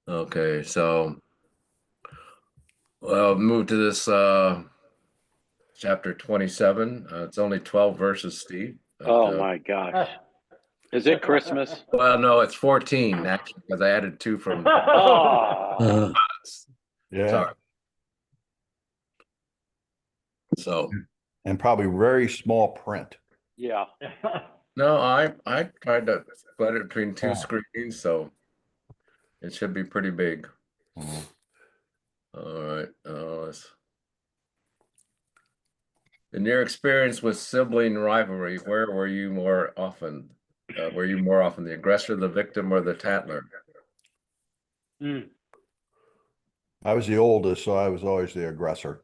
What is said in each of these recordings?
Okay, so well, move to this chapter 27. It's only 12 verses, Steve. But, Oh my gosh. Is it Christmas? well, no, it's 14 actually, because I added two from. Oh, Yeah. Sorry. So And probably very small print. yeah. no, I tried to split it between two Yeah. screens, so it should be pretty big. Mhm. All right. In your experience with sibling rivalry, where were you more often? Were you more often the aggressor, the victim, or the tattler? Mm. I was the oldest, so I was always the aggressor.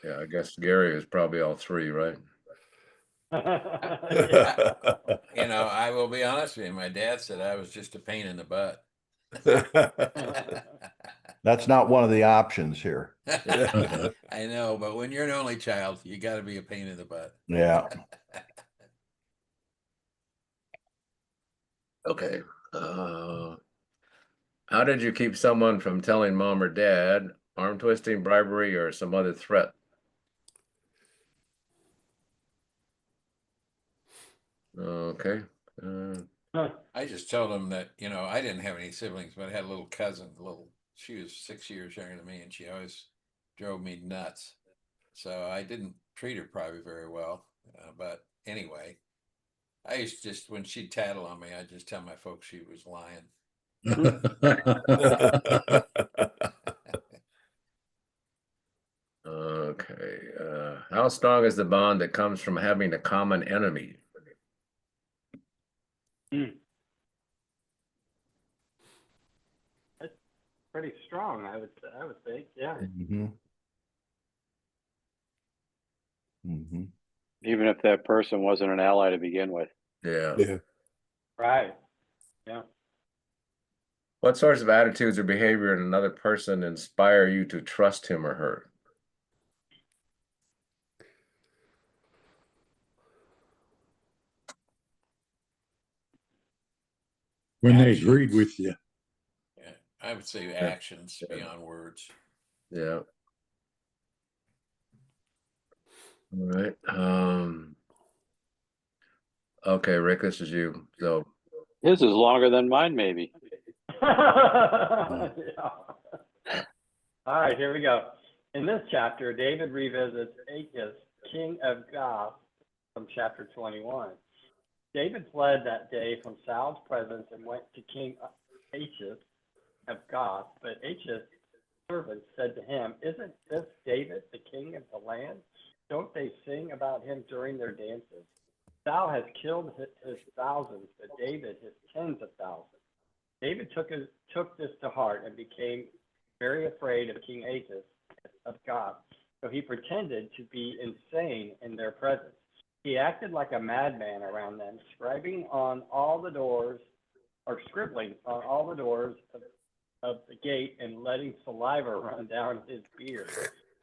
Yeah, I guess Gary is probably all three, right? Yeah. I will be honest with you. My dad said I was just a pain in the butt. That's not one of the options here. I know, but when you're an only child, you got to be a pain in the butt. Yeah. Okay. How did you keep someone from telling mom or dad, arm twisting, bribery, or some other threat? Okay. I just told him that, I didn't have any siblings, but I had a little cousin, she was 6 years younger than me, and she always drove me nuts. So I didn't treat her probably very well. But anyway, I used to just, when she'd tattle on me, I'd just tell my folks she was lying. Okay. How strong is the bond that comes from having a common enemy? Mm. Pretty strong, I would think. Yeah. Mm-hmm. Mm-hmm. Even if that person wasn't an ally to begin with. Yeah. Yeah. Right. Yeah. What sorts of attitudes or behavior in another person inspire you to trust him or her? When they Actions. agreed with you. Yeah, I would say actions beyond words. Yeah. All right. Okay, Rick, this is you. So His is longer than mine, maybe. Yeah. All right, here we go. In this chapter, David revisits Achish, king of Gath, from chapter 21. David fled that day from Saul's presence and went to King Achish of Gath. But Achish's servants said to him, "Isn't this David, the king of the land? Don't they sing about him during their dances? Saul has killed his thousands, but David his tens of thousands." David took this to heart and became very afraid of King Achish of God. So he pretended to be insane in their presence. He acted like a madman around them, scribbling on all the doors of the gate and letting saliva run down his beard.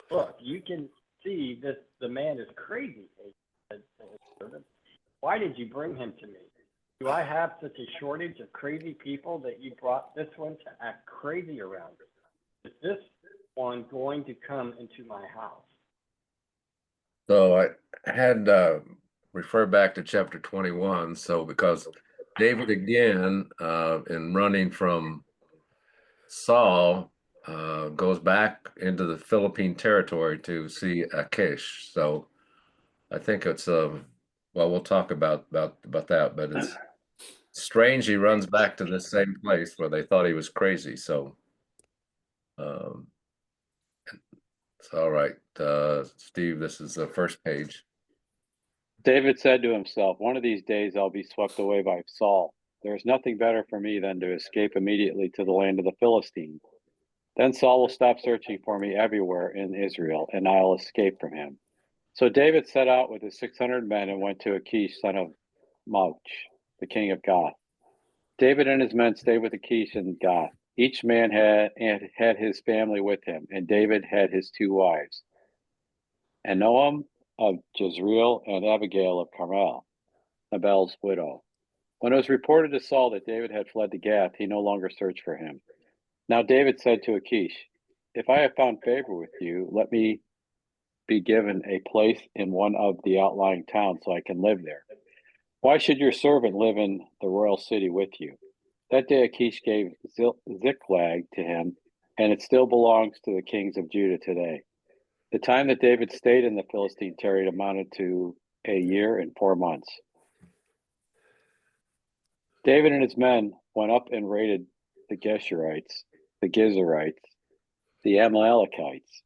"Look, you can see this. The man is crazy," Achish said to his servants. "Why did you bring him to me? Do I have such a shortage of crazy people that you brought this one to act crazy around me? Is this one going to come into my house?" So I had refer back to chapter 21. So because David again, in running from Saul, goes back into the Philippine territory to see Achish. So I think it's well, we'll talk about that, but it's strange he runs back to the same place where they thought he was crazy. So um, it's all right. Steve, this is the first page. David said to himself, "One of these days I'll be swept away by Saul. There is nothing better for me than to escape immediately to the land of the Philistines. Then Saul will stop searching for me everywhere in Israel, and I'll escape from him." So David set out with his 600 men and went to Achish, son of Mach, the king of Gath. David and his men stayed with Achish in Gath. Each man had his family with him, and David had his two wives, Ahinoam of Jezreel and Abigail of Carmel, Nabal's widow. When it was reported to Saul that David had fled to Gath, he no longer searched for him. Now David said to Achish, "If I have found favor with you, let me be given a place in one of the outlying towns so I can live there. Why should your servant live in the royal city with you?" That day Achish gave Ziklag to him, and it still belongs to the kings of Judah today. The time that David stayed in the Philistine territory amounted to a year and 4 months. David and his men went up and raided the Geshurites, the Gizurites, the Amalekites.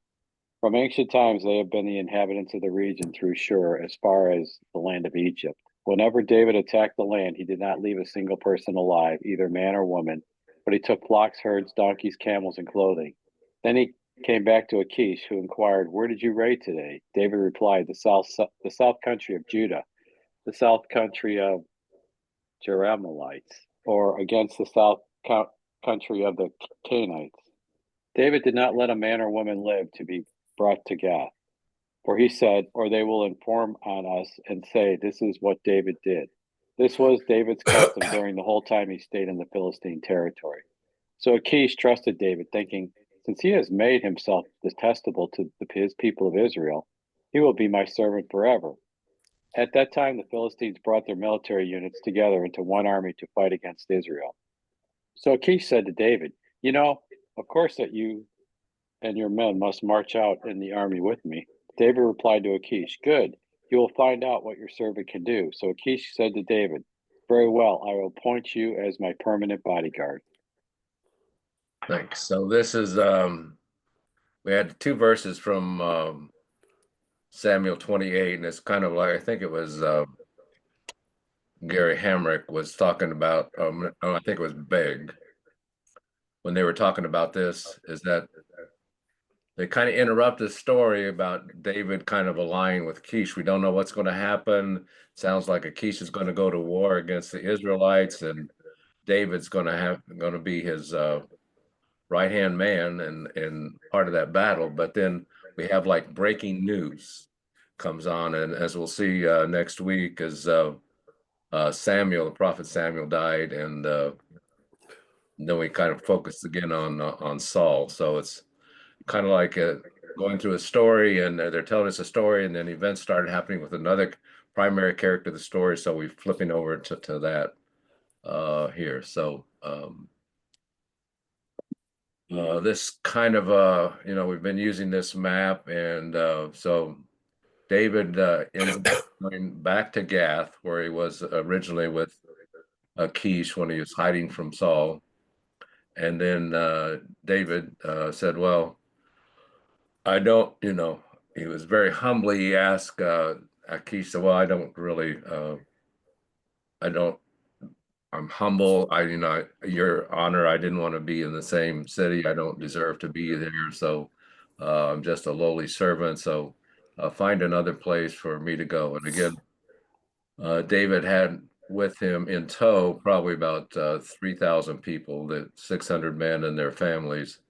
From ancient times, they have been the inhabitants of the region through Shur as far as the land of Egypt. Whenever David attacked the land, he did not leave a single person alive, either man or woman, but he took flocks, herds, donkeys, camels, and clothing. Then he came back to Achish, who inquired, "Where did you raid today?" David replied, the south country of Judah, the south country of Jerahmeelites, or against the south country of the Canaanites. David did not let a man or woman live to be brought to Gath. For he said, "Or they will inform on us and say, 'This is what David did.'" This was David's custom during the whole time he stayed in the Philistine territory. So Achish trusted David, thinking, "Since he has made himself detestable to his people of Israel, he will be my servant forever." At that time, the Philistines brought their military units together into one army to fight against Israel. So Achish said to David, "You know, of course that you and your men must march out in the army with me." David replied to Achish, "Good, you will find out what your servant can do." So Achish said to David, "Very well, I will appoint you as my permanent bodyguard." Thanks. So this is we had two verses from Samuel 28, and it's kind of like, I think it was Gary Hamrick was talking about, I think it was Beg, when they were talking about this, is that they kind of interrupt the story about David kind of aligning with Kish. We don't know what's going to happen. Sounds like Achish is going to go to war against the Israelites, and David's going to be his right hand man and part of that battle. But then we have like breaking news comes on, and as we'll see next week, as Samuel, the prophet Samuel, died, and then we kind of focused again on Saul. So it's kind of like going through a story, and they're telling us a story, and then events started happening with another primary character of the story. So we're flipping over to that here. So this kind of we've been using this map, and so David ends up going back to Gath, where he was originally with Achish when he was hiding from Saul. And then David said, "Well, I don't, he was very humbly, he asked Achish, said, well, I don't really, I don't, I'm humble. Your honor, I didn't want to be in the same city. I don't deserve to be there. So I'm just a lowly servant. So find another place for me to go." And again, David had with him in tow probably about 3,000 people, the 600 men and their families.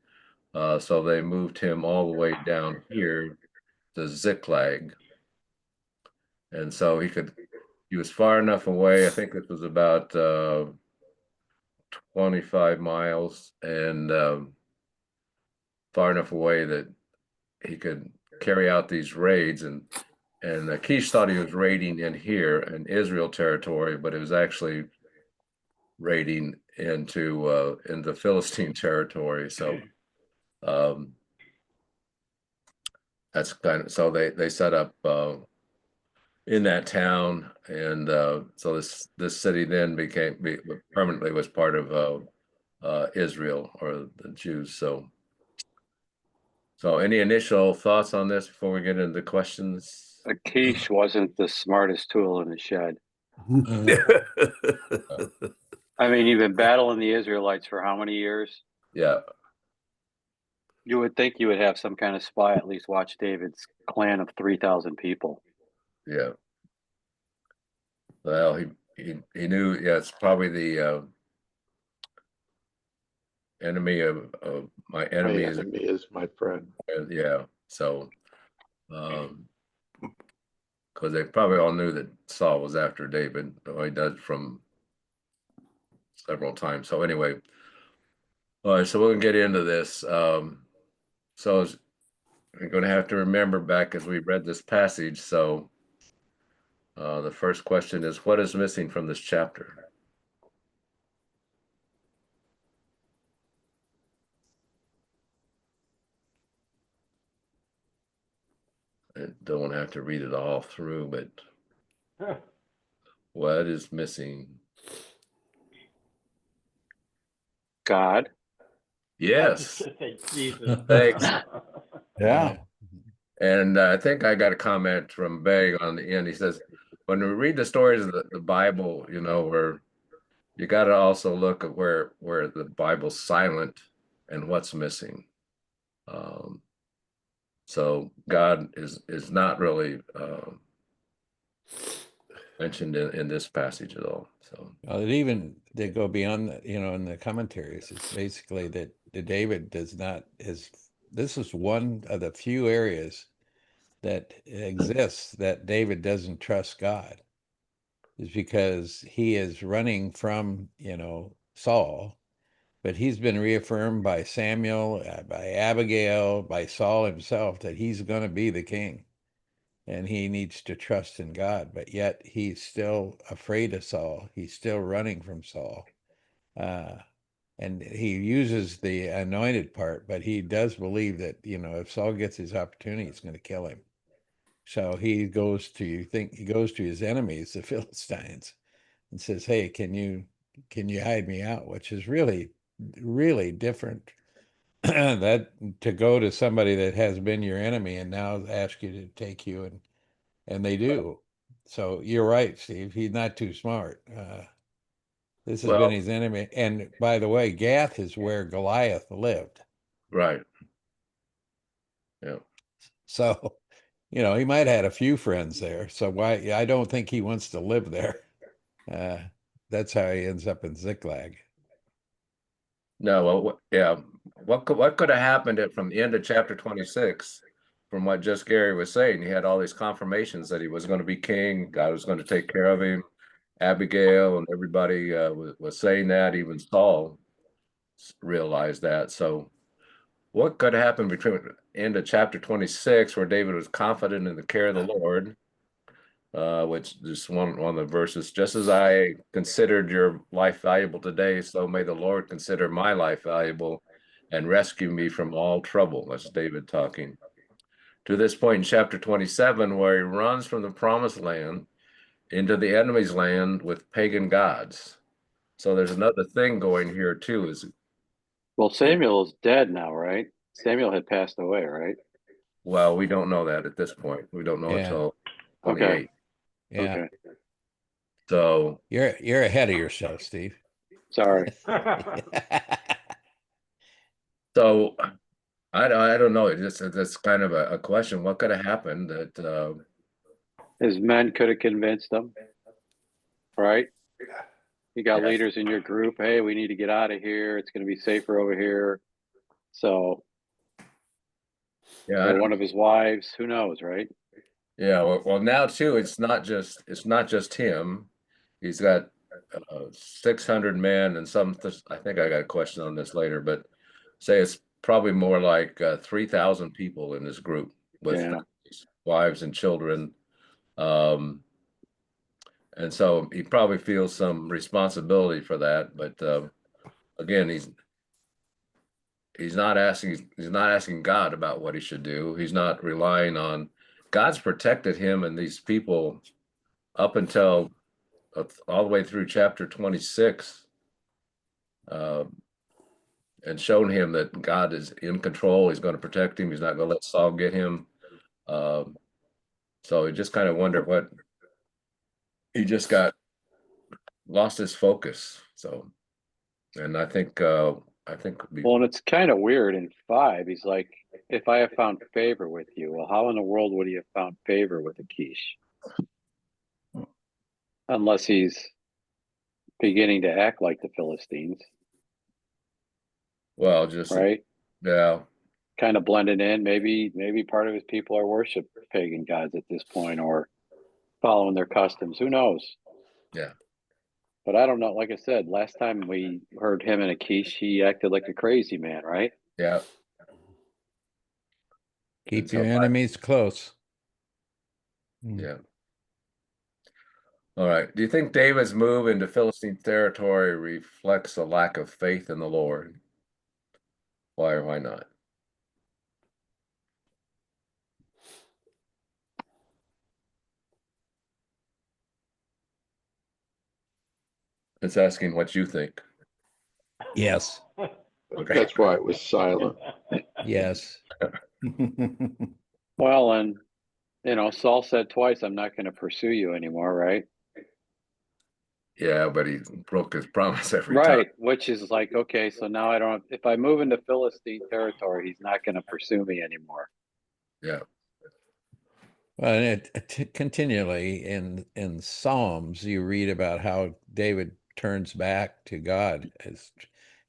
So they moved him all the way down here to Ziklag. And so he was far enough away. I think it was about 25 miles, and far enough away that he could carry out these raids. And Achish thought he was raiding in here in Israel territory, but it was actually raiding into Philistine territory. So that's kind of, so they set up in that town, and so this city then permanently was part of Israel, or the Jews. So any initial thoughts on this before we get into questions? Achish wasn't the smartest tool in the shed. I mean, you've been battling the Israelites for how many years? Yeah, You would think you would have some kind of spy at least watch David's clan of 3,000 people. yeah. Well, he knew. Yeah, it's probably the enemy of my My enemy is, enemy is my friend. yeah. So because they probably all knew that Saul was after David, though he does from several times. So anyway, all right, so we're gonna get into this. So we're gonna have to remember back as we read this passage. So the first question is, what is missing from this chapter? I don't have to read it all through, but what is missing? God. I was just Yes, gonna say Jesus. thanks. Yeah. And I think I got a comment from Beg on the end. He says, when we read the stories of the Bible, you know, where you got to also look at where the Bible's silent and what's missing. Um, so God is not really mentioned in this passage at all. So they go beyond that, in the commentaries. It's basically that David does not this is one of the few areas that exists that David doesn't trust God, is because he is running from, Saul, but he's been reaffirmed by Samuel, by Abigail, by Saul himself that he's going to be the king. And he needs to trust in God, but yet he's still afraid of Saul. He's still running from Saul. Uh, and he uses the anointed part, but he does believe that, if Saul gets his opportunity, he's going to kill him. So he goes to his enemies, the Philistines, and says, "Hey, can you hide me out?" Which is really, really different. That to go to somebody that has been your enemy and now ask you to take you, and they do. So you're right, Steve. He's not too smart. This has been well, his enemy. And by the way, Gath is where Goliath lived. right. Yeah. So, he might have had a few friends there. So why? I don't think he wants to live there. Uh, that's how he ends up in Ziklag. No, well, yeah. What could have happened from the end of chapter 26, from what just Gary was saying? He had all these confirmations that he was going to be king. God was going to take care of him. Abigail and everybody was saying that. Even Saul realized that. So, what could have happened between the end of chapter 26, where David was confident in the care of the Lord, which is one of the verses, just as I considered your life valuable today, so may the Lord consider my life valuable and rescue me from all trouble. That's David talking. To this point in chapter 27, where he runs from the promised land into the enemy's land with pagan gods. So there's another thing going here too, is Well, Samuel is dead now, right? Samuel had passed away, right? well, we don't know that at this point. We don't know Yeah. until Okay. 28. Yeah. Okay. So You're ahead of yourself, Steve. Sorry. so I don't know. That's kind of a question. What could have happened that His men could have convinced him, right? You got yes. leaders in your group. Hey, we need to get out of here. It's going to be safer over here. So, Yeah, I or don't, one of his wives. Who knows, right? yeah. Well, now too, it's not just him. He's got 600 men and some. I think I got a question on this later, but say it's probably more like 3,000 people in this group with Yeah. wives and children. Um, and so he probably feels some responsibility for that. But again, he's not asking God about what he should do. He's not relying on God's protected him and these people up until all the way through chapter 26, uh, and shown him that God is in control. He's going to protect him. He's not going to let Saul get him. Um, so he just kind of wonder what he just got lost his focus. So, and I think Well, and it's kind of weird. In 5, he's like, if I have found favor with you, well, how in the world would he have found favor with Akish? Unless he's beginning to act like the Philistines, well, just right? yeah, Kind of blending in. Maybe part of his people are worship pagan gods at this point, or following their customs. Who knows? yeah. But I don't know. Like I said, last time we heard him and Akish, he acted like a crazy man, right? Yeah. Keep so your enemies close. Yeah. All right. Do you think David's move into Philistine territory reflects a lack of faith in the Lord? Why or why not? It's asking what you think. Yes. Okay. That's why it was silent. Yes. Well, and Saul said twice, "I'm not going to pursue you anymore," right? Yeah, but he broke his promise every time. Right, which is like, okay, so now I don't. If I move into Philistine territory, he's not going to pursue me anymore. Yeah. Well, and continually in Psalms, you read about how David turns back to God as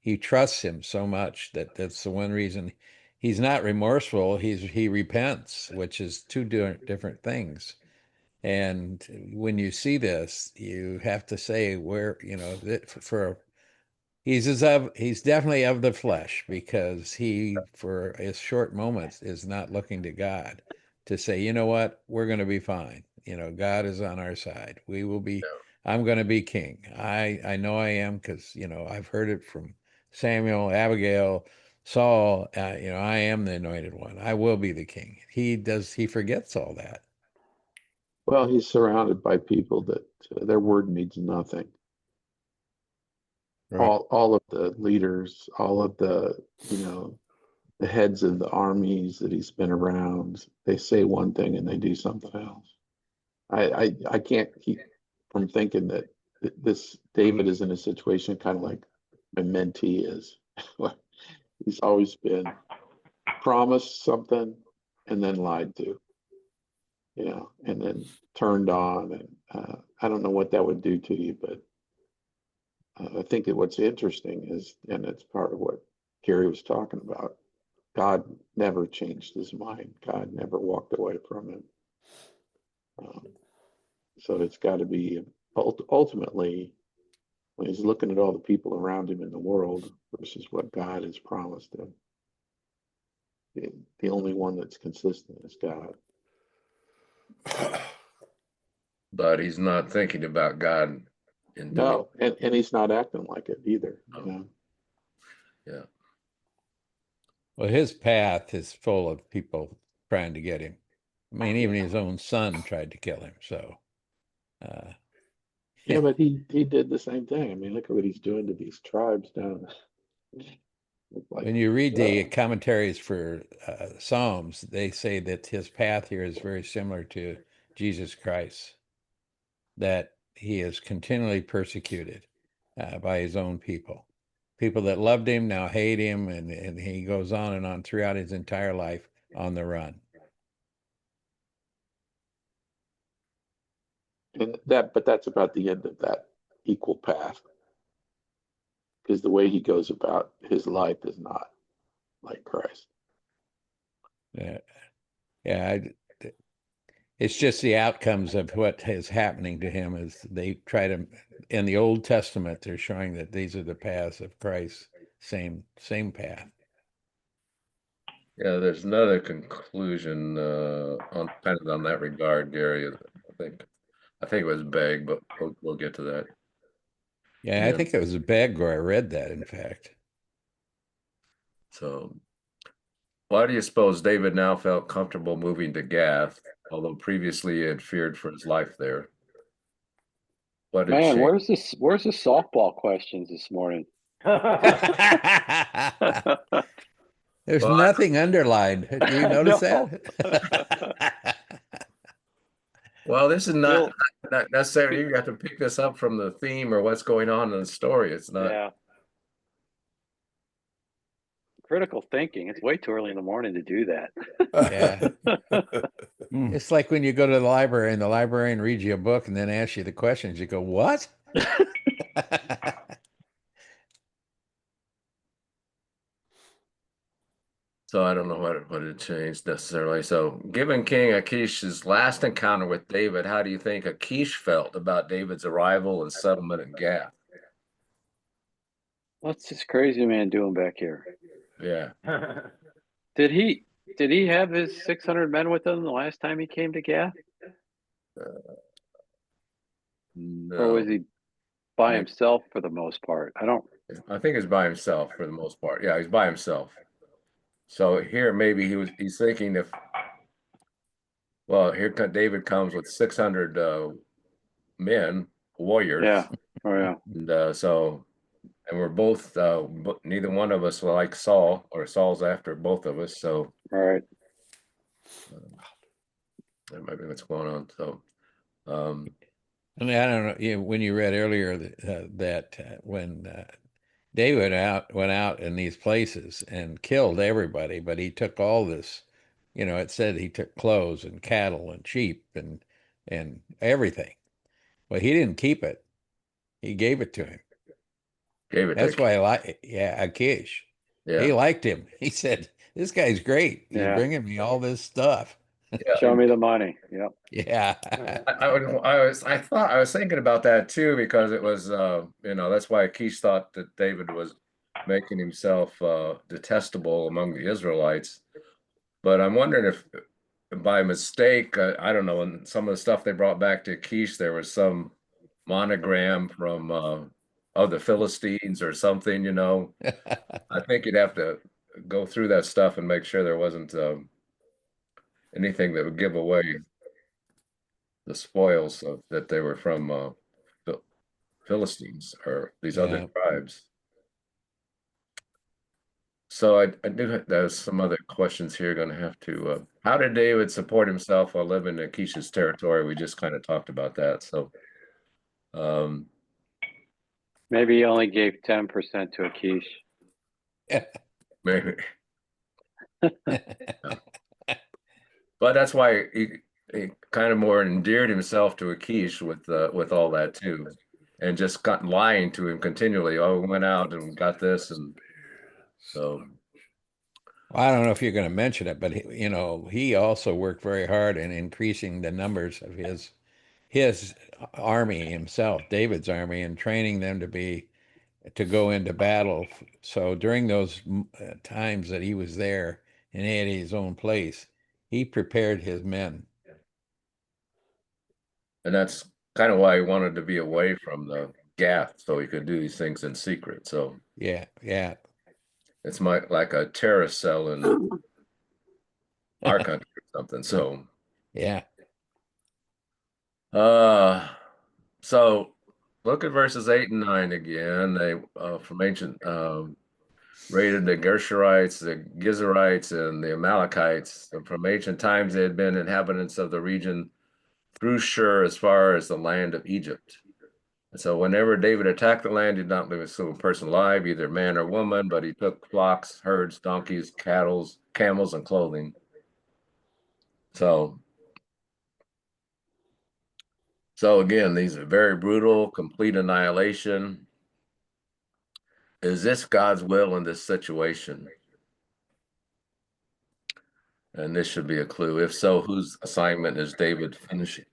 he trusts him so much that that's the one reason he's not remorseful. He repents, which is two different things. And when you see this, you have to say where, that he's definitely of the flesh, because he, for his short moments, is not looking to God to say, you know what, we're going to be fine. God is on our side. We will be. Yeah. I'm going to be king. I know I am, because I've heard it from Samuel, Abigail, Saul. I am the anointed one. I will be the king. He forgets all that. Well, he's surrounded by people that their word means nothing. Right. All of the leaders, all of the heads of the armies that he's been around, they say one thing and they do something else. I can't keep from thinking that this David is in a situation kind of like my mentee is. He's always been promised something and then lied to, and then turned on. And I don't know what that would do to you, but I think that what's interesting is, and it's part of what Gary was talking about, God never changed his mind. God never walked away from him. Um, so it's got to be ultimately, when he's looking at all the people around him in the world versus what God has promised him, the only one that's consistent is God. But he's not thinking about God in doing. No, and he's not acting like it either. Yeah. Well, his path is full of people trying to get him. I mean, even his own son tried to kill him. So, Yeah, but he did the same thing. I mean, look at what he's doing to these tribes down. Like, when you read the commentaries for Psalms, they say that his path here is very similar to Jesus Christ, that he is continually persecuted by his own people. People that loved him now hate him, and he goes on and on throughout his entire life on the run. but that's about the end of that equal path, because the way he goes about his life is not like Christ. Yeah, yeah. It's just the outcomes of what is happening to him as they try to, in the Old Testament, they're showing that these are the paths of Christ, same path. Yeah, there's another conclusion on kind of on that regard, Gary. I think it was Begg, but we'll get to that. Yeah, I think it was a Begg where I read that, in fact. So why do you suppose David now felt comfortable moving to Gath, although previously he had feared for his life there? What had Man, changed? where's the softball questions this morning? There's Well, nothing underlined. Do you notice No. that? Well, this is Bill, not necessarily, you have to pick this up from the theme or what's going on in the story. It's not. yeah. Critical thinking. It's way too early in the morning to do that. Yeah. It's like when you go to the library and the librarian reads you a book and then asks you the questions. You go, what? So I don't know what it changed necessarily. So given King Achish's last encounter with David, how do you think Achish felt about David's arrival and settlement in Gath? What's this crazy man doing back here? Yeah. Did he have his 600 men with him the last time he came to Gath, or No, was he by maybe. himself for the most part? I don't. I think he's by himself for the most part. Yeah, he's by himself. So here maybe he's thinking if well David comes with 600 men, warriors, Yeah. Oh yeah. and and we're both neither one of us like Saul or Saul's after both of us, so All right. that might be what's going on. So um And I don't know, when you read earlier that when David went out in these places and killed everybody, but he took all this, it said he took clothes and cattle and sheep and everything. Well, he didn't keep it. He gave it to him. gave it to That's why I like, yeah, Akish. He yeah. liked him. He said, "This guy's great. He's Yeah. bringing me all this stuff." Show Yeah. me the money. Yep. Yeah. I was thinking about that too because it was that's why Kish thought that David was making himself detestable among the Israelites. But I'm wondering if by mistake, I don't know, in some of the stuff they brought back to Kish, there was some monogram from of the Philistines or something, I think you'd have to go through that stuff and make sure there wasn't anything that would give away the spoils that they were from the Philistines or these other Yeah. tribes. So I do. There's some other questions here. Going to have to. How did David support himself while living in Achish's territory? We just kind of talked about that. So um, Maybe he only gave 10% to Akish. maybe, yeah. But that's why he kind of more endeared himself to Achish with all that too, and just got lying to him continually. Oh, we went out and got this, and so Well, I don't know if you're going to mention it, but he also worked very hard in increasing the numbers of his army himself, David's army, and training them to go into battle. So during those times that he was there and he had his own place, he prepared his men. and that's kind of why he wanted to be away from the Gath, so he could do these things in secret. So Yeah, yeah, it's like a terrorist cell in our country or something. So yeah. uh so look at verses 8 and 9 again. They from ancient raided the Gershurites, the Gizarites, and the Amalekites. And from ancient times they had been inhabitants of the region through Shur as far as the land of Egypt. And so whenever David attacked the land, he did not leave a single person alive, either man or woman, but he took flocks, herds, donkeys, cattle, camels, and clothing. So again, these are very brutal, complete annihilation. Is this God's will in this situation? And this should be a clue. If so, whose assignment is David finishing?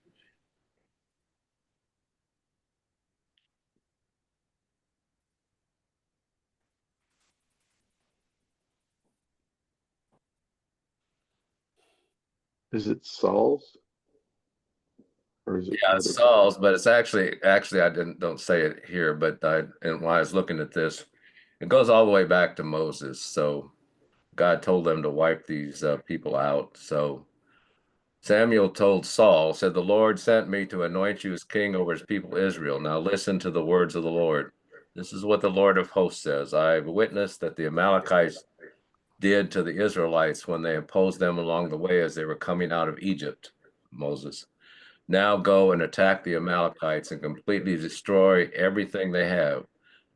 Is it Saul's or is it Yeah, it's another? Saul's, but it's actually I don't say it here, but and while I was looking at this, it goes all the way back to Moses. So God told them to wipe these people out. So Samuel told Saul, said, "The Lord sent me to anoint you as king over his people Israel. Now listen to the words of the Lord. This is what the Lord of hosts says. I have witnessed that the Amalekites did to the Israelites when they opposed them along the way as they were coming out of Egypt." Moses. "Now go and attack the Amalekites and completely destroy everything they have.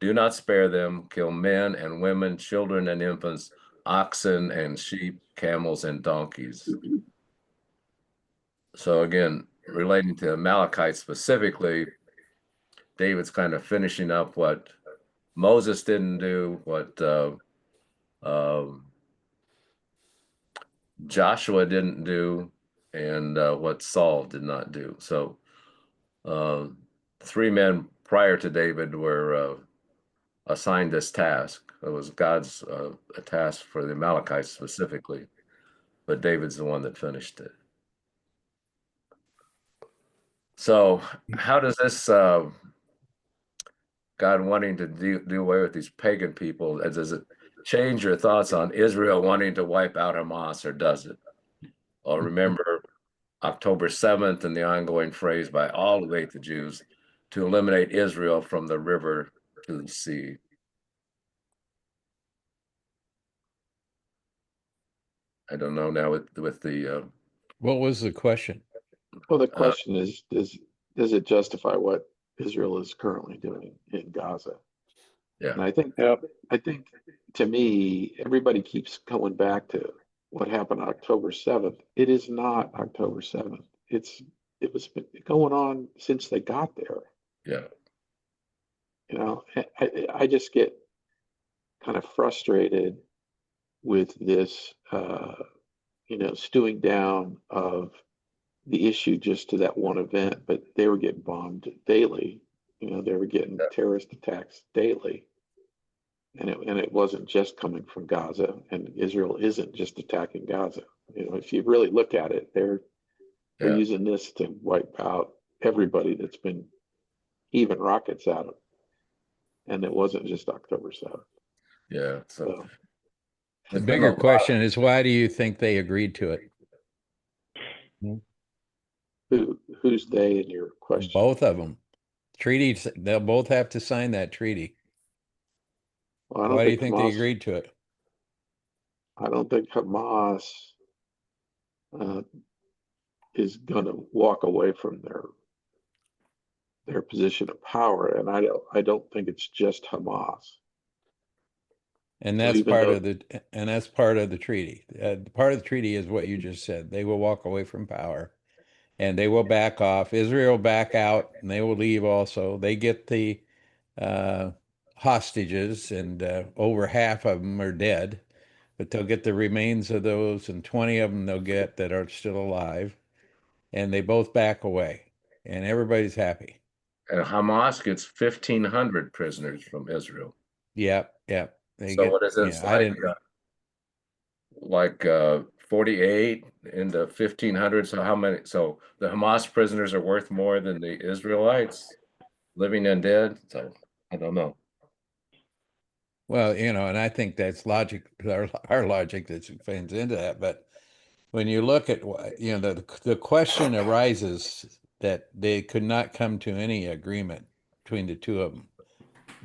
Do not spare them. Kill men and women, children and infants, oxen and sheep, camels and donkeys." So again, relating to Amalekites specifically, David's kind of finishing up what Moses didn't do, what Joshua didn't do and what Saul did not do. So uh, 3 men prior to David were assigned this task. It was God's a task for the Amalekites specifically, but David's the one that finished it. So how does this God wanting to do away with these pagan people, does it change your thoughts on Israel wanting to wipe out Hamas, or does it? Or remember October 7th and the ongoing phrase by all who hate the Jews to eliminate Israel from the river to the sea. I don't know now with the What was the question? Well, the question is, does it justify what Israel is currently doing in Gaza? yeah. And I think to me, everybody keeps going back to what happened October 7th. It is not October 7th. It was been going on since they got there. Yeah. You know, I just get kind of frustrated with this, stewing down of the issue just to that one event, but they were getting bombed daily. They were getting terrorist attacks daily. And it wasn't just coming from Gaza, and Israel isn't just attacking Gaza. If you really look at it, they're using this to wipe out everybody that's been even rockets at them. And it wasn't just October 7th. Yeah. So the bigger question is, why do you think they agreed to it? Who's they in your question? Both of them. Treaties, they'll both have to sign that treaty. Well, why do you think they agreed to it? I don't think Hamas is going to walk away from their position of power, and I don't think it's just Hamas. And that's part of the treaty. Part of the treaty is what you just said. They will walk away from power, and they will back off. Israel will back out, and they will leave also. They get the hostages, and over half of them are dead, but they'll get the remains of those, and 20 of them they'll get that are still alive, and they both back away, and everybody's happy. And Hamas gets 1,500 prisoners from Israel. Yep. What is it? Like 48 into 1,500. So how many? So the Hamas prisoners are worth more than the Israelites, living and dead. So I don't know. Well, and I think that's logic, our logic that fits into that. But when you look at, the question arises that they could not come to any agreement between the two of them.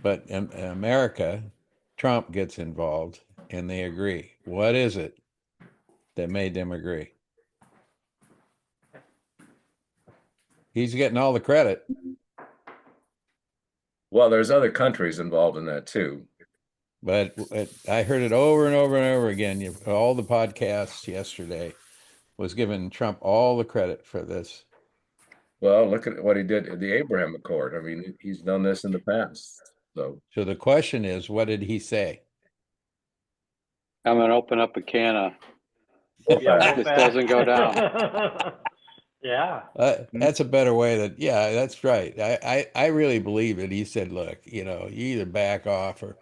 But in America, Trump gets involved and they agree. What is it that made them agree? He's getting all the credit. Well, there's other countries involved in that too. But I heard it over and over and over again. All the podcasts yesterday was giving Trump all the credit for this. Well, look at what he did at the Abraham Accord. I mean, he's done this in the past. So the question is, what did he say? I'm going to open up a can of this doesn't go down. Yeah. That's a better way that's right. I really believe it. He said, look, you either back off or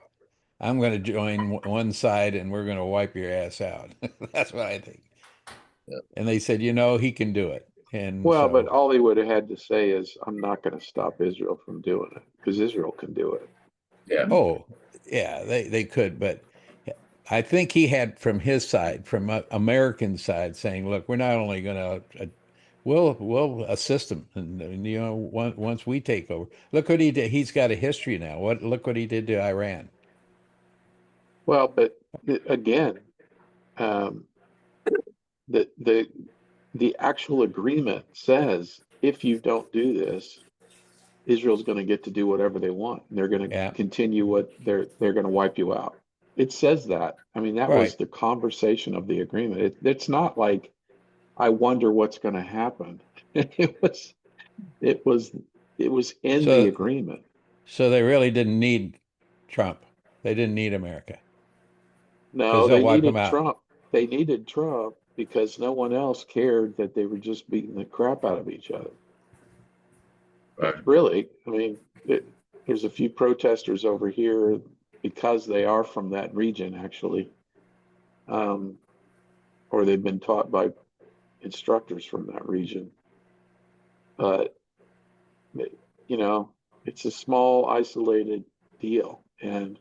I'm going to join one side and we're going to wipe your ass out. That's what I think. Yeah. And they said, he can do it. And but all he would have had to say is, I'm not going to stop Israel from doing it, because Israel can do it. Yeah. Oh, yeah, they could. But I think he had from his side, from American side, saying, look, we're not only going to, we'll assist them. And once we take over, look what he did. He's got a history now. Look what he did to Iran. Well, but again, the actual agreement says, if you don't do this, Israel's going to get to do whatever they want. They're going to continue what they're going to wipe you out. It says that. I mean, that was the conversation of the agreement. It's not like, I wonder what's going to happen. It was in the agreement. So they really didn't need Trump. They didn't need America. No, they needed Trump. They needed Trump, because no one else cared that they were just beating the crap out of each other. Right. Really, I mean, there's a few protesters over here because they are from that region, actually, um, or they've been taught by instructors from that region. But you know, it's a small, isolated deal, and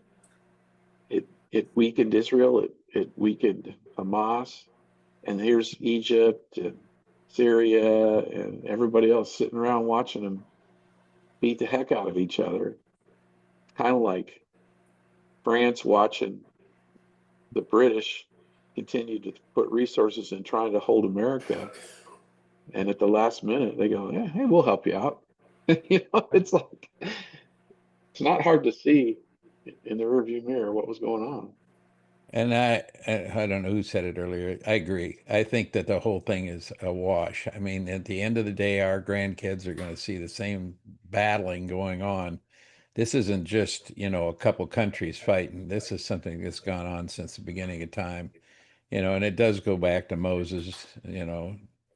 it weakened Israel. It weakened Hamas, and here's Egypt and Syria and everybody else sitting around watching them beat the heck out of each other. Kind of like France watching the British continue to put resources in trying to hold America, and at the last minute they go, "Yeah, hey, we'll help you out." You know, it's like it's not hard to see in the rearview mirror what was going on. And I don't know who said it earlier. I agree. I think that the whole thing is a wash. I mean, at the end of the day, our grandkids are going to see the same battling going on. This isn't just, a couple countries fighting. This is something that's gone on since the beginning of time, and it does go back to Moses,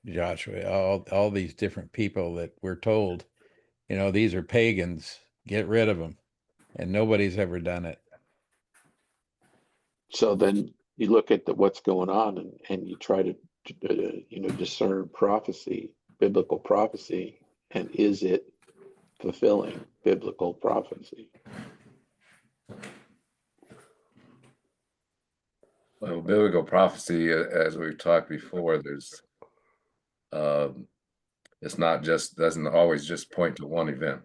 Joshua, all these different people that we're told, these are pagans, get rid of them. And nobody's ever done it. So then you look at what's going on, and you try to discern prophecy, biblical prophecy, and is it fulfilling biblical prophecy? Well, biblical prophecy, as we've talked before, it's not just, doesn't always just point to one event.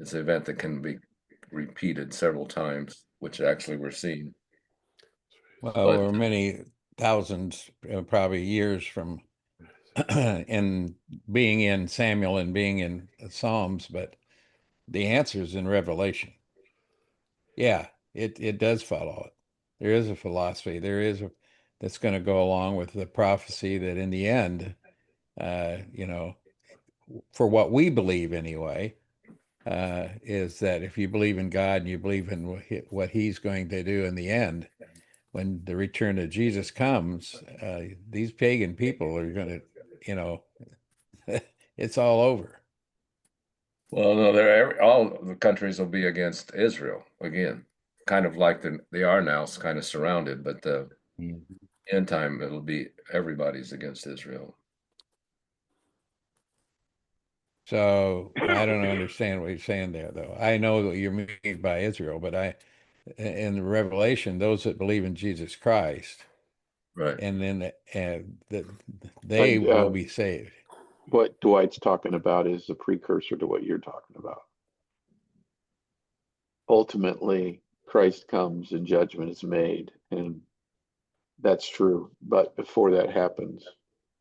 It's an event that can be repeated several times, which actually we're seeing. Well, But we're many thousands, probably years from in being in Samuel and being in Psalms, but the answer is in Revelation. Yeah, it does follow it. There is a philosophy. That's going to go along with the prophecy that in the end, for what we believe anyway, is that if you believe in God and you believe in what He's going to do in the end, when the return of Jesus comes, these pagan people are going to, it's all over. well, no, all the countries will be against Israel again, kind of like they are now, it's kind of surrounded. But the end time, it'll be everybody's against Israel. So I don't understand what you're saying there, though. I know what you mean by Israel, but in Revelation, those that believe in Jesus Christ, Right. and then they And will be saved. what Dwight's talking about is the precursor to what you're talking about. Ultimately, Christ comes and judgment is made, and that's true. But before that happens,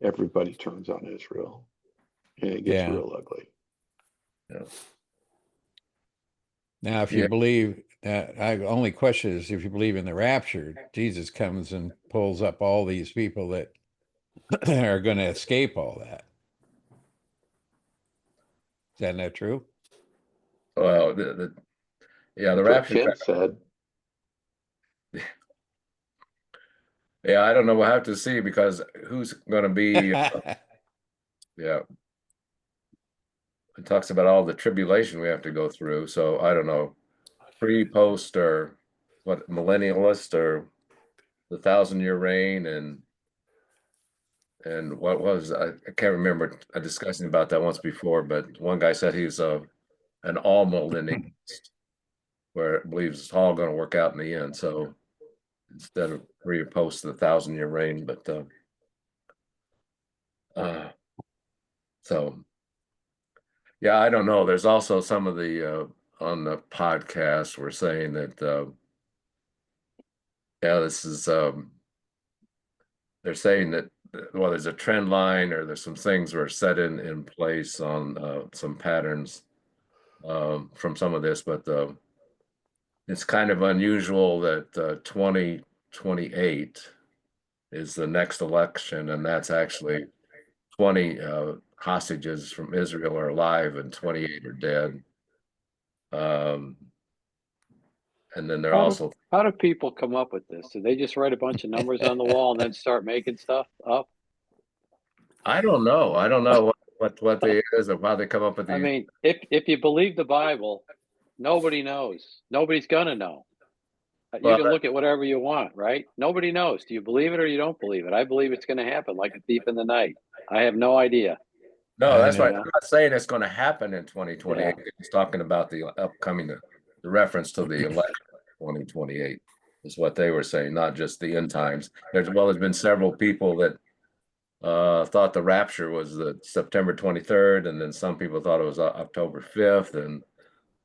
everybody turns on Israel, and it gets Yeah. real ugly. Yeah. Now, if you Yeah. believe that, only question is if you believe in the rapture, Jesus comes and pulls up all these people that are going to escape all that. Is that not true? Well, the That's what rapture. Ken said. Yeah, I don't know. We'll have to see, because who's going to be. Yeah. It talks about all the tribulation we have to go through. So I don't know, pre, post, or what, millennialist, or the 1,000-year reign, and what was, I can't remember discussing about that once before, but one guy said he's an all millennialist, where it believes it's all going to work out in the end. So instead of pre or post the 1,000-year reign, but so yeah, I don't know. There's also some of the on the podcast were saying that yeah, this is they're saying that, well, there's a trend line, or there's some things were set in place on some patterns from some of this, but it's kind of unusual that 2028 is the next election, and that's actually 20 hostages from Israel are alive and 28 are dead. And then they're How do, also, how do people come up with this? Do they just write a bunch of numbers on the wall and then start making stuff up? I don't know. I don't know what they is or how they come up with I these. mean, if you believe the Bible, nobody knows. Nobody's gonna know. You Well, can look at whatever you want, right? Nobody knows. Do you believe it or you don't believe it? I believe it's going to happen like a thief in the night. I have no idea. no, I that's know. right. I'm not saying it's going to happen in 2028. Yeah. He's talking about the upcoming, the reference to the election 2028 is what they were saying, not just the end times. There's been several people that thought the rapture was the September 23rd, and then some people thought it was October 5th, and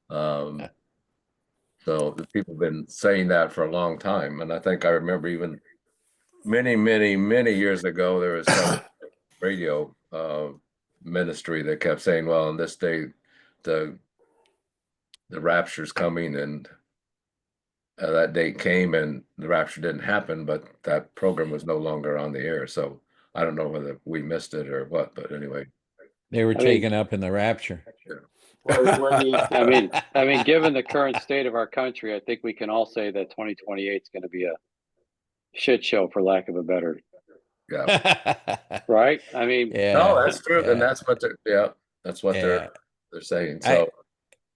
um, so the people have been saying that for a long time. And I think I remember even many years ago there was some radio ministry that kept saying, well, on this day the rapture's coming, and that date came and the rapture didn't happen, but that program was no longer on the air. So I don't know whether we missed it or what, but anyway. They were I mean- taken up in the rapture. Where do you I mean, given the current state of our country, I think we can all say that 2028 is going to be a shit show, for lack of a better, right? I mean, Yeah. No, that's true. And Yeah. that's what that's what Yeah. they're saying. So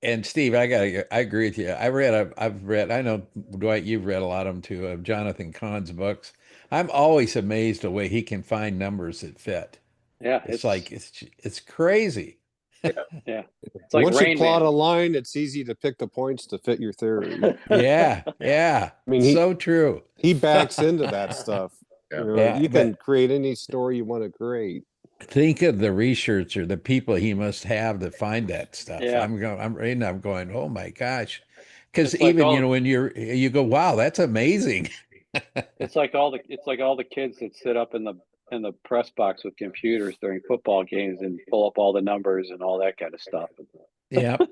And Steve, I agree with you. I've read, I know Dwight, you've read a lot of them too, of Jonathan Cahn's books. I'm always amazed the way he can find numbers that fit. yeah, It's like, it's crazy. yeah, it's like Once you Rain plot Man. a line, it's easy to pick the points to fit your theory. Yeah. Yeah. I mean, So true. he backs into that stuff. Yeah. You know, Yeah, you but- can create any story you want to create. Think of the researcher, the people he must have to find that stuff. Yeah. I'm reading, I'm going, oh my gosh. Because It's like even, all- when you go, wow, that's amazing. It's like all the kids that sit up in the press box with computers during football games and pull up all the numbers and all that kind of stuff. Yep.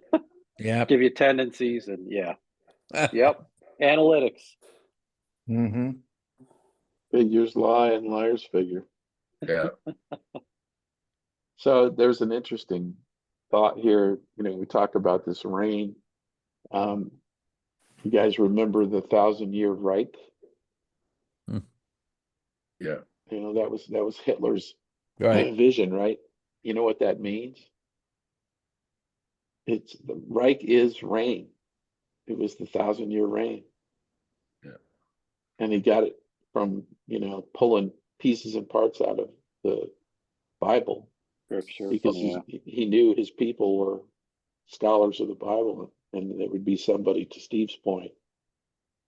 Yep. Give you tendencies and yep, analytics. Mm-hmm. figures lie and liars figure? yeah. So there's an interesting thought here. You know, we talked about this rain. You guys remember the 1,000-year Reich? Yeah. You know, that was Hitler's Right. vision, right? You know what that means? It's the Reich is reign. It was the 1,000-year reign. Yeah. And he got it from, pulling pieces and parts out of the Bible Scripture. because he knew his people were scholars of the Bible, and there would be somebody, to Steve's point,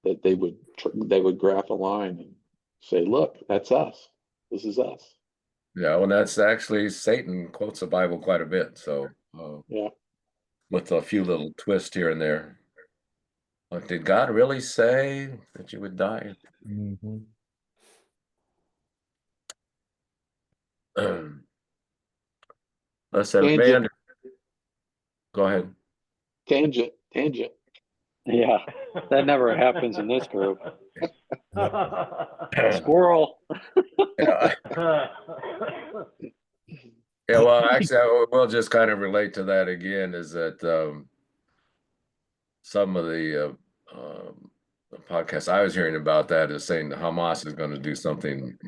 that they would graph a line and say, "Look, that's us. This is us." Yeah. Well, that's actually Satan quotes the Bible quite a bit. So Yeah. with a few little twists here and there. Like, did God really say that you would die? Mm-hmm. Let's say, Tangent. man. Go ahead. Tangent. Yeah, that never happens in this group. Squirrel. Yeah. Yeah, well, actually, we'll just kind of relate to that again. Is that some of the podcasts I was hearing about that is saying that Hamas is going to do something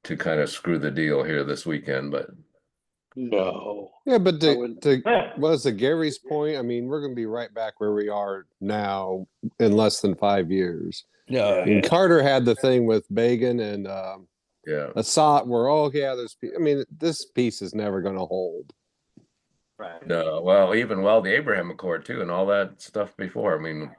to kind of screw the deal here this weekend, but No. Yeah, but I wouldn't- was to Gary's point, I mean, we're going to be right back where we are now in less than 5 years. Yeah. I mean, Carter had the thing with Begin and yeah, Assad where, I mean, this piece is never going to hold. Right. no, well, the Abraham Accord too, and all that stuff before. I mean,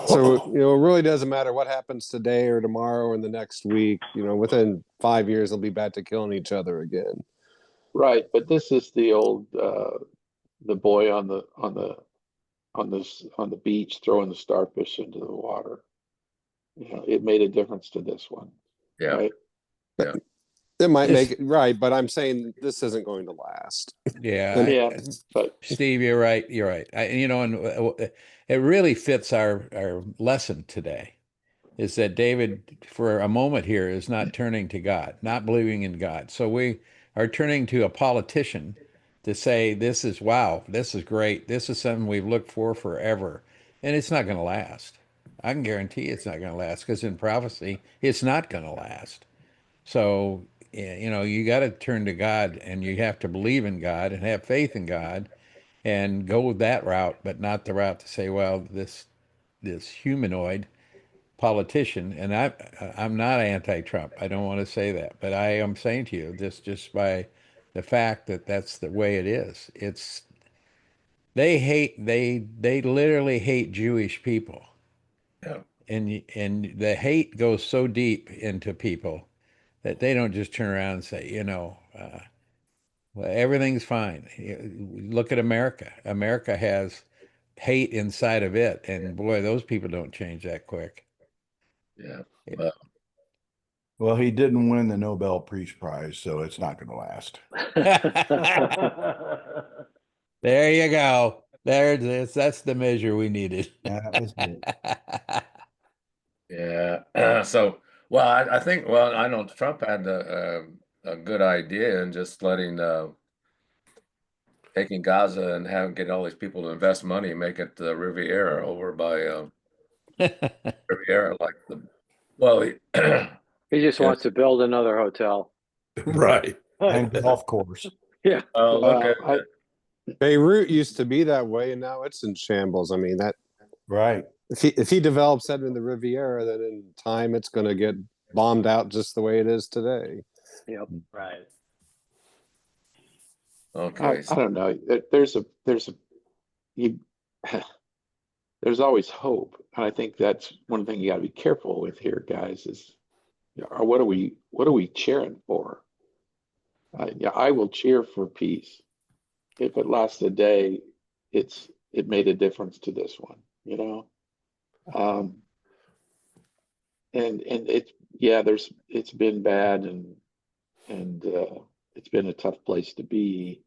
So, it really doesn't matter what happens today or tomorrow or in the next week. Within 5 years, they'll be back to killing each other again. Right, but this is the old the boy on the beach throwing the starfish into the water. It made a difference to this one. yeah, Right? It might make it right, but I'm saying this isn't going to last. Yeah. Yeah, but Steve, you're right. You're right. And it really fits our lesson today is that David, for a moment here, is not turning to God, not believing in God. So we are turning to a politician to say, this is, wow, this is great. This is something we've looked for forever. and it's not going to last. I can guarantee it's not going to last because in prophecy, it's not going to last. So, you know, you got to turn to God and you have to believe in God and have faith in God and go that route, but not the route to say, well, this humanoid politician, and I'm not anti-Trump. I don't want to say that, but I am saying to you this just by the fact that that's the way it is. It's they literally hate Jewish people, Yeah. and the hate goes so deep into people that they don't just turn around and say, you know, well, everything's fine. Look at America. America has hate inside of it, and boy, those people don't change that quick. Yeah. Well, he didn't win the Nobel Peace Prize, so it's not going to last. There you go. There it is. That's the measure we needed. That was it. Yeah. So, well, I think, well, I know Trump had a good idea in just letting taking Gaza and having get all these people to invest money and make it the Riviera over by Riviera, like the well, He just yeah. wants to build another hotel. Right. And golf course. Yeah. Look at I Beirut used to be that way, and now it's in shambles. I mean, that Right. if he develops that in the Riviera, then in time it's going to get bombed out just the way it is today. Yep. Right. okay. I don't know. There's a you there's always hope, and I think that's one thing you got to be careful with here, guys. Is what are we cheering for? Yeah, I will cheer for peace if it lasts a day. It made a difference to this one, you know. Um, and it's been bad, and it's been a tough place to be.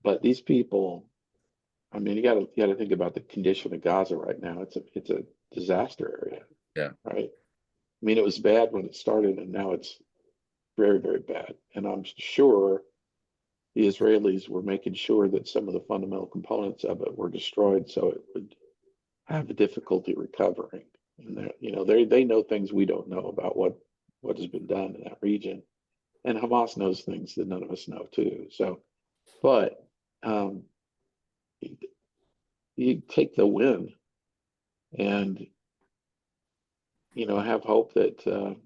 But these people, I mean, you got to think about the condition of Gaza right now. It's a disaster area. Yeah. Right. I mean, it was bad when it started, and now it's very, very bad. And I'm sure the Israelis were making sure that some of the fundamental components of it were destroyed, so it would have a difficulty recovering. And they know things we don't know about what has been done in that region, and Hamas knows things that none of us know too. So, but you take the win, and have hope that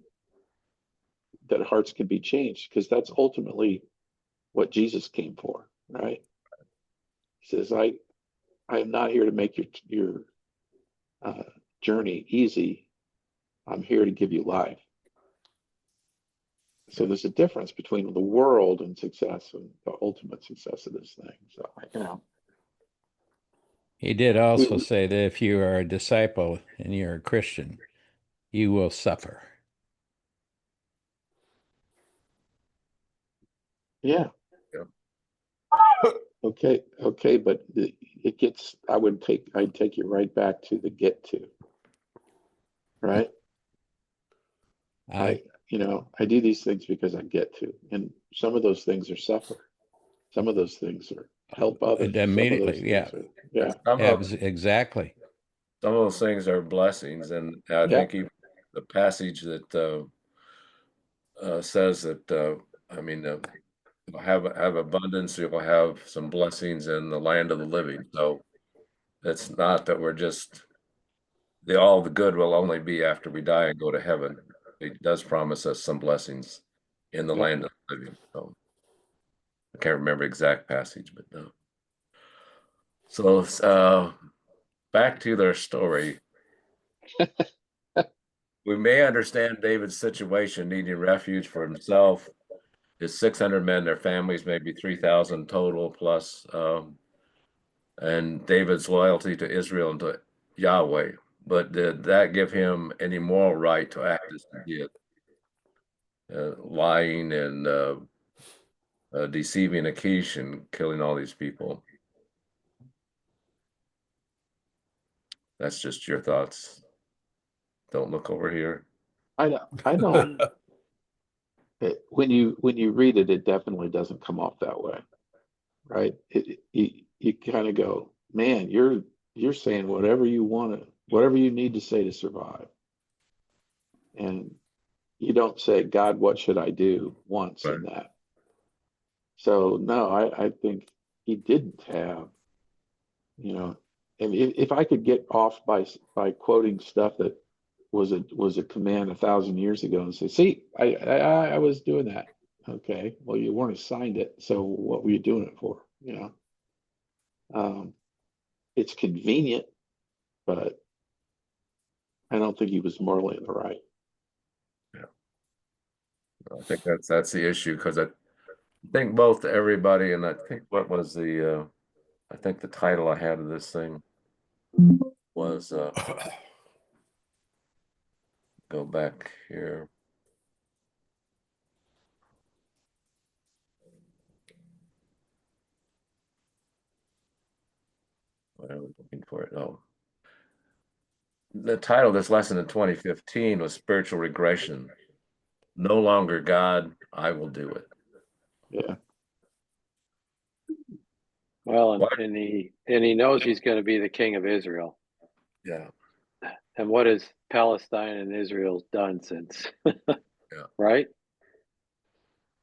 hearts can be changed, because that's ultimately what Jesus came for, right? He says, I am not here to make your journey easy. I'm here to give you life. So there's a difference between the world and success and the ultimate success of this thing. So, He did also say that if you are a disciple and you're a Christian, you will suffer. Yeah. Yeah. Okay, but it gets. I'd take you right back to the get to. Right. I do these things because I get to, and some of those things are suffer. Some of those things are help others. Immediately, yeah. Exactly. Some of those things are blessings, and I think even the passage that says that I mean, you'll have abundance, you'll have some blessings in the land of the living. So it's not that we're just all the good will only be after we die and go to heaven. It does promise us some blessings in the land of the living. So I can't remember exact passage, but no. So back to their story. We may understand David's situation, needing refuge for himself, his 600 men, their families, maybe 3,000 total plus, and David's loyalty to Israel and to Yahweh. But did that give him any moral right to act as he did, lying and deceiving Achish and killing all these people? That's just your thoughts. Don't look over here. I don't. When you read it, it definitely doesn't come off that way, right? You kind of go, man, you're you're saying whatever you want to, whatever you need to say to survive. And you don't say, God, what should I do once Right. in that. So no, I think he didn't have, you know, and if I could get off by quoting stuff that was a command 1,000 years ago and say, see, I was doing that. Okay, well, you weren't assigned it, so what were you doing it for? You know, it's convenient, but I don't think he was morally in the right. I think that's the issue, because I think both everybody, and I think what was I think the title I had of this thing was go back here. What I was looking for it. Oh, the title of this lesson in 2015 was Spiritual Regression. No longer God, I will do it. Yeah. Well, What? and he knows he's going to be the king of Israel. Yeah. And what has Palestine and Israel done since? Yeah. Right?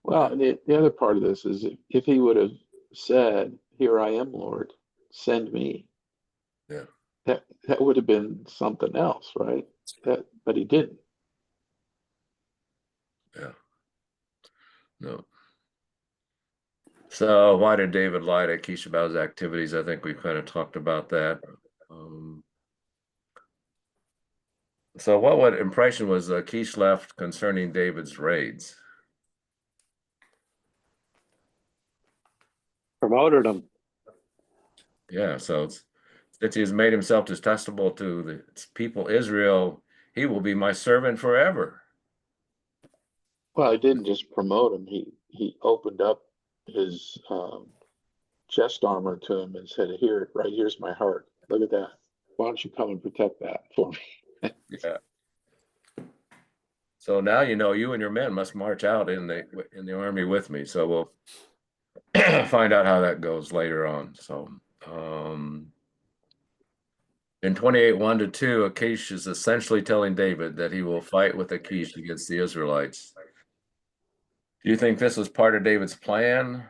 Well, the other part of this is if he would have said, "Here I am, Lord, send me," Yeah. that would have been something else, right? But he didn't. Yeah. No. So why did David lie to Achish about his activities? I think we've kind of talked about that. So what impression was Achish left concerning David's raids? Promoted him. Yeah, so since he has made himself detestable to the people Israel, he will be my servant forever. Well, he didn't just promote him. He opened up his chest armor to him and said, "Here, right here's my heart. Look at that. Why don't you come and protect that for me?" Yeah. So now you know you and your men must march out in the army with me. So we'll find out how that goes later on. So in 28:1-2, Achish is essentially telling David that he will fight with Achish against the Israelites. Do you think this was part of David's plan?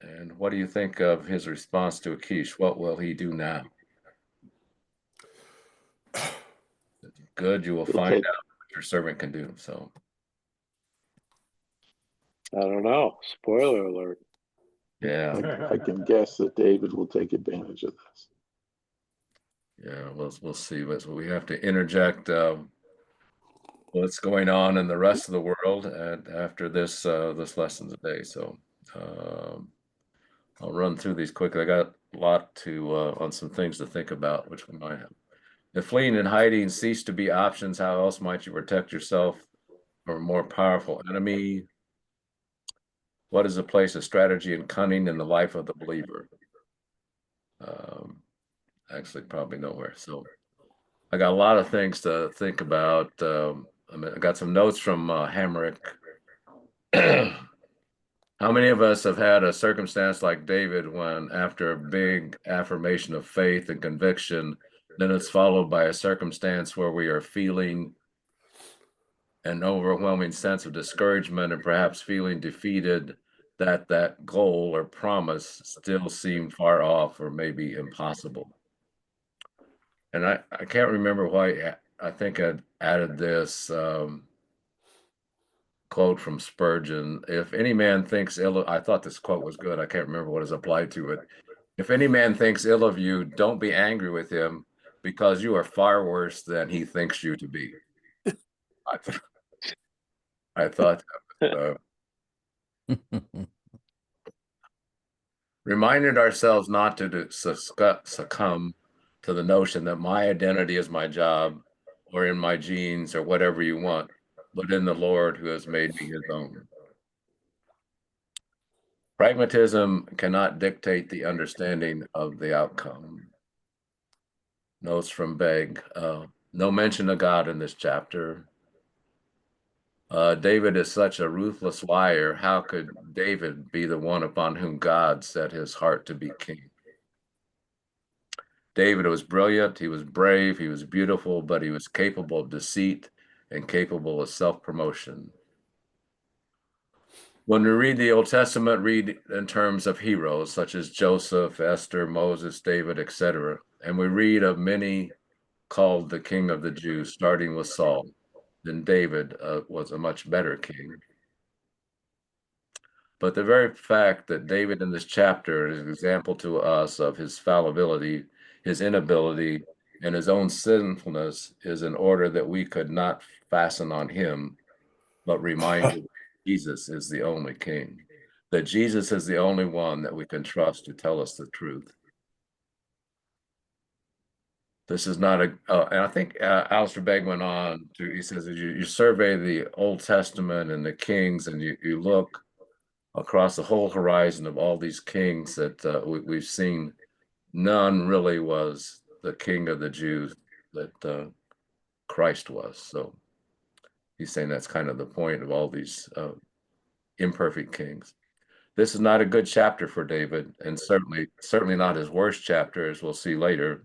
And what do you think of his response to Achish? What will he do now? Good, you will He'll find take. out what your servant can do. So I don't know. Spoiler alert. yeah, I can guess that David will take advantage of this. yeah, we'll see. But we have to interject what's going on in the rest of the world and after this lesson today. So I'll run through these quickly. I got a lot to on some things to think about, which we might have. If fleeing and hiding cease to be options, how else might you protect yourself from a more powerful enemy? What is the place of strategy and cunning in the life of the believer? Actually, probably nowhere. So I got a lot of things to think about. I got some notes from Hamrick. How many of us have had a circumstance like David when, after a big affirmation of faith and conviction, then it's followed by a circumstance where we are feeling an overwhelming sense of discouragement and perhaps feeling defeated, that goal or promise still seemed far off or maybe impossible? And I can't remember why I think I'd added this quote from Spurgeon. If any man thinks ill, I thought this quote was good. I can't remember what is applied to it. If any man thinks ill of you, don't be angry with him, because you are far worse than he thinks you to be. I thought reminded ourselves not to succumb to the notion that my identity is my job or in my genes or whatever you want, but in the Lord who has made me his own. Pragmatism cannot dictate the understanding of the outcome. Notes from Begg. No mention of God in this chapter. David is such a ruthless liar. How could David be the one upon whom God set his heart to be king? David was brilliant, he was brave, he was beautiful, but he was capable of deceit and capable of self-promotion. When we read the Old Testament, read in terms of heroes such as Joseph, Esther, Moses, David, etc. And we read of many called the king of the Jews, starting with Saul. Then David was a much better king. But the very fact that David in this chapter is an example to us of his fallibility, his inability, and his own sinfulness is in order that we could not fasten on him, but reminded Jesus is the only king, that Jesus is the only one that we can trust to tell us the truth. This is not a, and I think Alistair Begg went on to, he says, you survey the Old Testament and the kings, and you look across the whole horizon of all these kings that we've seen, none really was the king of the Jews that Christ was. So he's saying that's kind of the point of all these imperfect kings. This is not a good chapter for David, and certainly not his worst chapter, as we'll see later.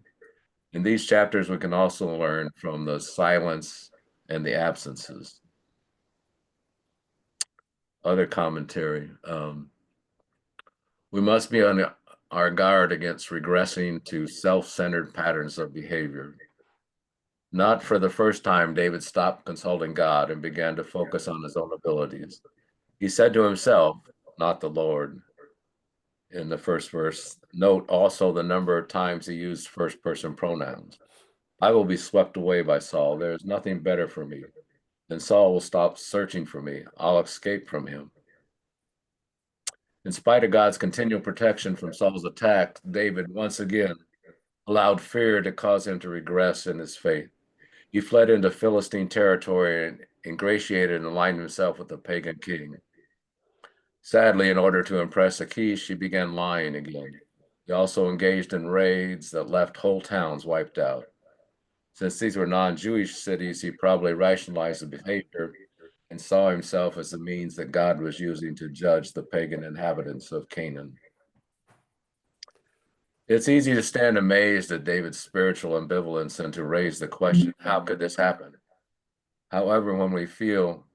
In these chapters, we can also learn from the silence and the absences. Other commentary. We must be on our guard against regressing to self-centered patterns of behavior. Not for the first time, David stopped consulting God and began to focus on his own abilities. He said to himself, not the Lord, in the first verse. Note also the number of times he used first-person pronouns. I will be swept away by Saul. There is nothing better for me. Then Saul will stop searching for me. I'll escape from him. In spite of God's continual protection from Saul's attack, David once again allowed fear to cause him to regress in his faith. He fled into Philistine territory and ingratiated and aligned himself with the pagan king. Sadly, in order to impress Achish, he began lying again. He also engaged in raids that left whole towns wiped out. Since these were non-Jewish cities, he probably rationalized the behavior and saw himself as the means that God was using to judge the pagan inhabitants of Canaan. It's easy to stand amazed at David's spiritual ambivalence and to raise the question, how could this happen? However, when we feel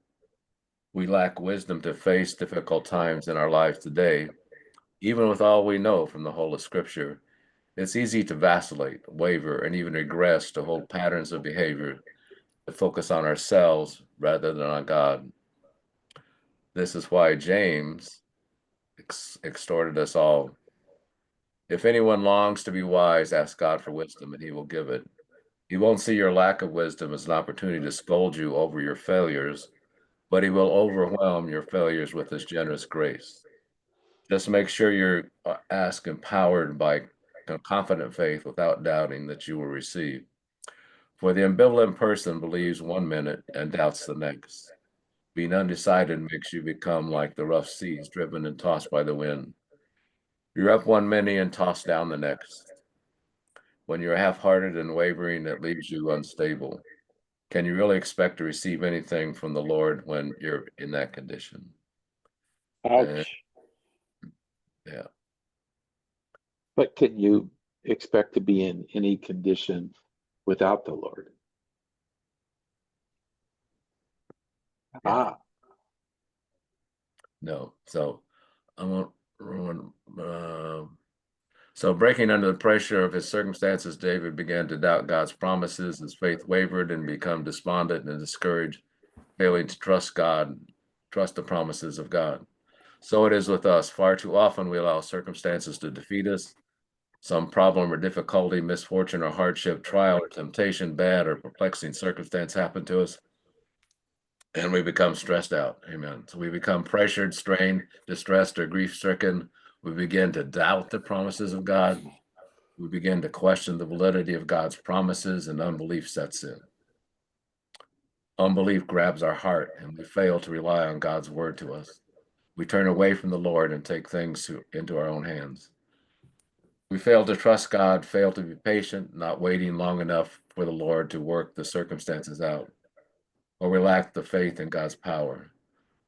we lack wisdom to face difficult times in our lives today, even with all we know from the whole of Scripture, it's easy to vacillate, waver, and even regress to hold patterns of behavior to focus on ourselves rather than on God. This is why James exhorted us all. If anyone longs to be wise, ask God for wisdom, and he will give it. He won't see your lack of wisdom as an opportunity to scold you over your failures, but he will overwhelm your failures with his generous grace. Just make sure you're asked empowered by confident faith without doubting that you will receive. For the ambivalent person believes one minute and doubts the next. Being undecided makes you become like the rough seas driven and tossed by the wind. You're up one minute and tossed down the next. When you're half-hearted and wavering, it leaves you unstable. Can you really expect to receive anything from the Lord when you're in that condition? Ouch. Yeah. But can you expect to be in any condition without the Lord? Ah, No. So I won't so breaking under the pressure of his circumstances, David began to doubt God's promises. His faith wavered and become despondent and discouraged, failing to trust God, trust the promises of God. So it is with us. Far too often we allow circumstances to defeat us. Some problem or difficulty, misfortune or hardship, trial or temptation, bad or perplexing circumstance happen to us, and we become stressed out. Amen. So we become pressured, strained, distressed, or grief-stricken. We begin to doubt the promises of God. We begin to question the validity of God's promises, and unbelief sets in. Unbelief grabs our heart, and we fail to rely on God's word to us. We turn away from the Lord and take things into our own hands. We fail to trust God, fail to be patient, not waiting long enough for the Lord to work the circumstances out. Or we lack the faith in God's power,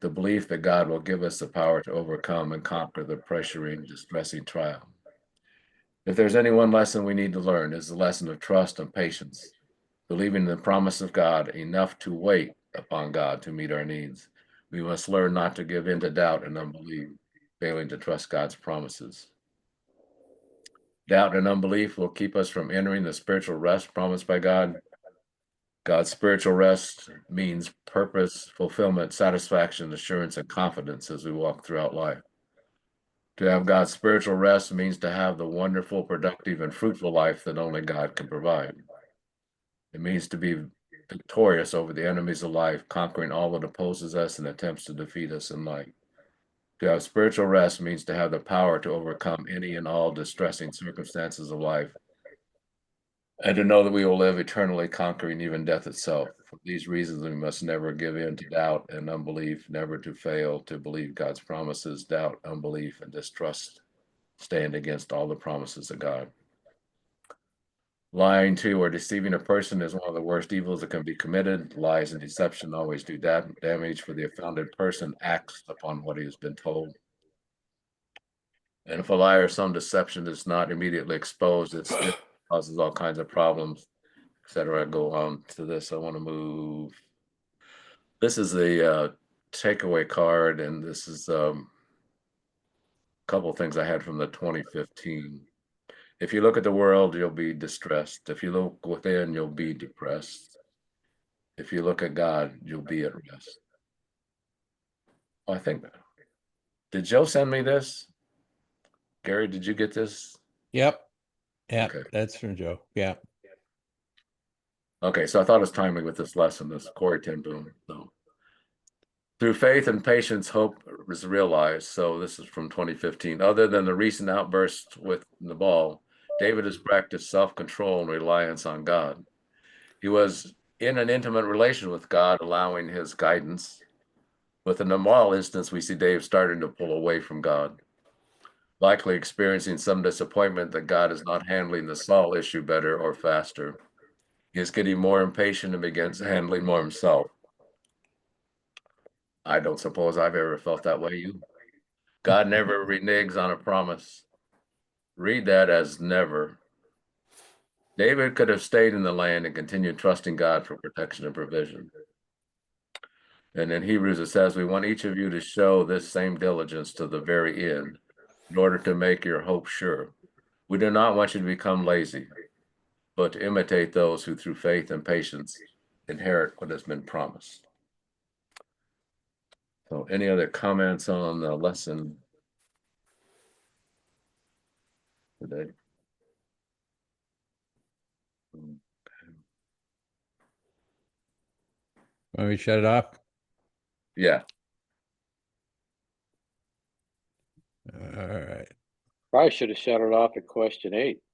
the belief that God will give us the power to overcome and conquer the pressuring, distressing trial. If there's any one lesson we need to learn, it's the lesson of trust and patience, believing in the promise of God enough to wait upon God to meet our needs. We must learn not to give in to doubt and unbelief, failing to trust God's promises. Doubt and unbelief will keep us from entering the spiritual rest promised by God. God's spiritual rest means purpose, fulfillment, satisfaction, assurance, and confidence as we walk throughout life. To have God's spiritual rest means to have the wonderful, productive, and fruitful life that only God can provide. It means to be victorious over the enemies of life, conquering all that opposes us and attempts to defeat us in life. To have spiritual rest means to have the power to overcome any and all distressing circumstances of life, and to know that we will live eternally, conquering even death itself. For these reasons, we must never give in to doubt and unbelief, never to fail to believe God's promises. Doubt, unbelief, and distrust stand against all the promises of God. Lying to or deceiving a person is one of the worst evils that can be committed. Lies and deception always do damage, for the offended person acts upon what he has been told. And if a lie or some deception is not immediately exposed, it still causes all kinds of problems, etc. Go on to this. I want to move. This is the takeaway card, and this is a couple of things I had from the 2015. If you look at the world, you'll be distressed. If you look within, you'll be depressed. If you look at God, you'll be at rest. Oh, I think, did Joe send me this? Gary, did you get this? Yep. Yeah, Okay. that's from Joe. Yeah. Okay, so I thought it was timely with this lesson, this Corey ten Boom. So, through faith and patience, hope is realized. So this is from 2015. Other than the recent outbursts with Nabal, David has practiced self-control and reliance on God. He was in an intimate relation with God, allowing his guidance. With the Nabal instance, we see Dave starting to pull away from God, likely experiencing some disappointment that God is not handling the Saul issue better or faster. He is getting more impatient and begins handling more himself. I don't suppose I've ever felt that way. You, God never reneges on a promise. Read that as never. David could have stayed in the land and continued trusting God for protection and provision. And in Hebrews, it says, we want each of you to show this same diligence to the very end in order to make your hope sure. We do not want you to become lazy, but to imitate those who through faith and patience inherit what has been promised. So any other comments on the lesson today? Want me to shut it off? Yeah. All right. Probably should have shut it off at question 8.